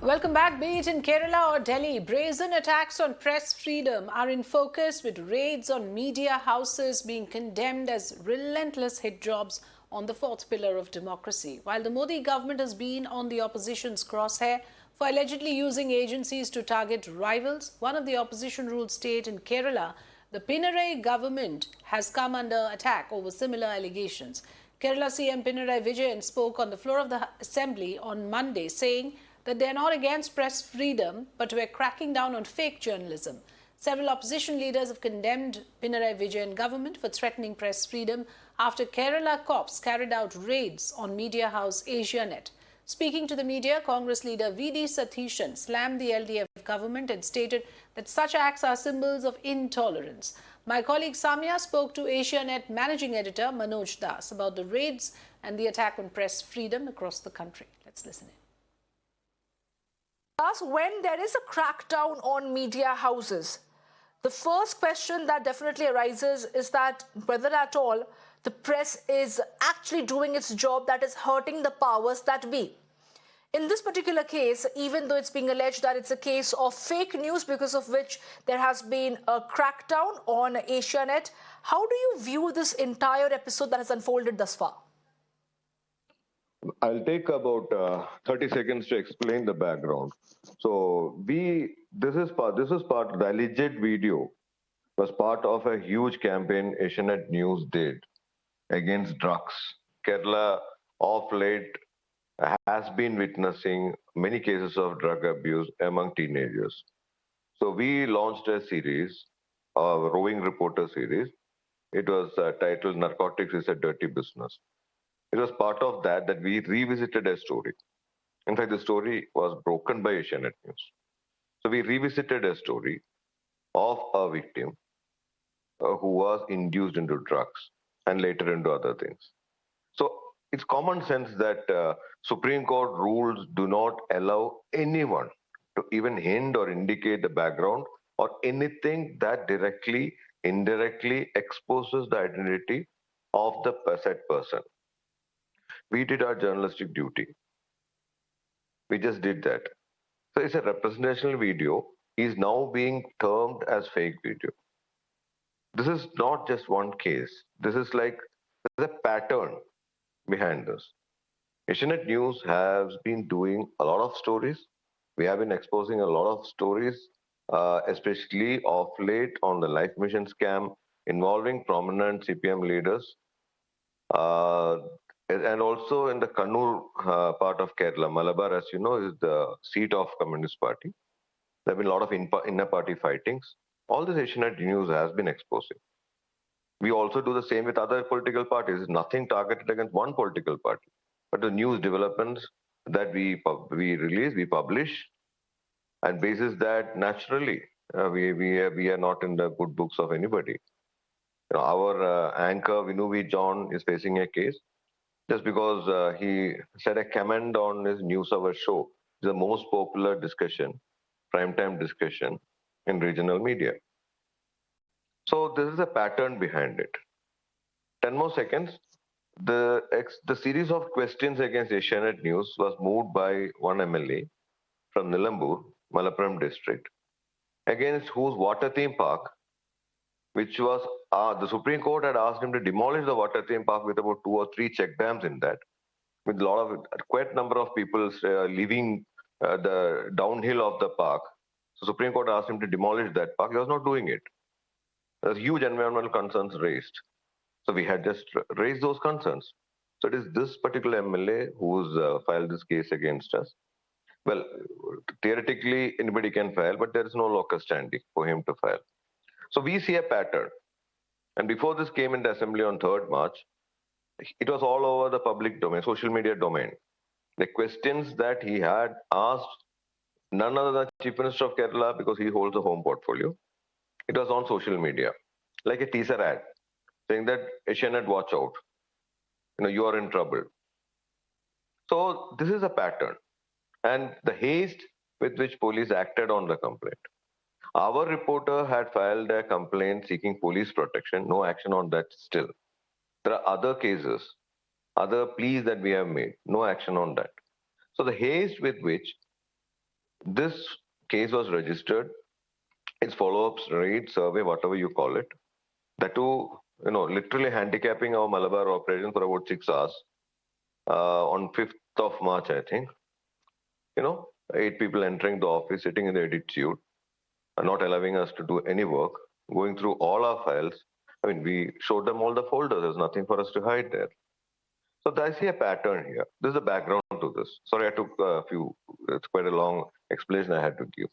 Welcome back. Be it in Kerala or Delhi, brazen attacks on press freedom are in focus, with raids on media houses being condemned as relentless hit jobs on the fourth pillar of democracy. While the Modi government has been on the opposition's crosshair for allegedly using agencies to target rivals, one of the opposition-ruled state in Kerala, the Pinarayi government has come under attack over similar allegations. Kerala CM Pinarayi Vijayan spoke on the floor of the assembly on Monday, saying that they are not against press freedom, but were cracking down on fake journalism. Several opposition leaders have condemned Pinarayi Vijayan government for threatening press freedom after Kerala cops carried out raids on media house Asianet. Speaking to the media, Congress leader V.D. Satheeshan slammed the LDF government and stated that such acts are symbols of intolerance. My colleague Samia spoke to Asianet managing editor Manoj Das about the raids and the attack on press freedom across the country. Let's listen in. When there is a crackdown on media houses, the first question that definitely arises is that whether at all the press is actually doing its job that is hurting the powers that be. In this particular case, even though it's being alleged that it's a case of fake news because of which there has been a crackdown on Asianet, how do you view this entire episode that has unfolded thus far? I'll take about 30 seconds to explain the background. So this is part, the alleged video was part of a huge campaign Asianet News did against drugs. Kerala of late has been witnessing many cases of drug abuse among teenagers. So we launched a series, a roving reporter series. It was titled Narcotics is a Dirty Business. It was part of that we revisited a story. In fact, the story was broken by Asianet News. So we revisited a story of a victim who was induced into drugs and later into other things. So it's common sense that Supreme Court rules do not allow anyone to even hint or indicate the background or anything that directly, indirectly exposes the identity of the said person. We did our journalistic duty. We just did that. So it's a representational video is now being termed as fake video. This is not just one case. This is like there's a pattern behind this. Asianet News has been doing a lot of stories. We have been exposing a lot of stories, especially of late on the Life Mission scam involving prominent CPM leaders. And also in the Kannur part of Kerala, Malabar, as you know, is the seat of Communist Party. There have been a lot of inner party fightings. All this Asianet News has been exposing. We also do the same with other political parties. Nothing targeted against one political party, but the news developments that we release, we publish, and basis that naturally we are not in the good books of anybody. Our anchor Vinuvi John is facing a case just because he said a comment on his news hour show. It's the most popular discussion, primetime discussion in regional media. So this is a pattern behind it. 10 more seconds. The series of questions against Asianet News was moved by one MLA from Nilambur, Malappuram district, against whose water theme park, which was the Supreme Court had asked him to demolish the water theme park with about 2 or 3 check dams in that, with a lot of quite number of people leaving the downhill of the park. So Supreme Court asked him to demolish that park. He was not doing it. There was huge environmental concerns raised. So we had just raised those concerns. So it is this particular MLA who's filed this case against us. Well, theoretically, anybody can file, but there is no locus standi for him to file. So we see a pattern. And before this came into assembly on 3rd March, it was all over the public domain, social media domain. The questions that he had asked none other than Chief Minister of Kerala, because he holds a home portfolio. It was on social media, like a teaser ad, saying that Asianet, watch out. You are in trouble. So this is a pattern. And the haste with which police acted on the complaint. Our reporter had filed a complaint seeking police protection. No action on that still. There are other cases, other pleas that we have made. No action on that. So the haste with which This case was registered. Its follow-ups, raid, survey, whatever you call it. That too, literally handicapping our Malabar operation for about 6 hours on 5th of March, I think. 8 people entering the office, sitting in the edit suite, not allowing us to do any work, going through all our files. I mean, we showed them all the folders. There's nothing for us to hide there. So I see a pattern here. This is the background to this. Sorry, I took it's quite a long explanation I had to give.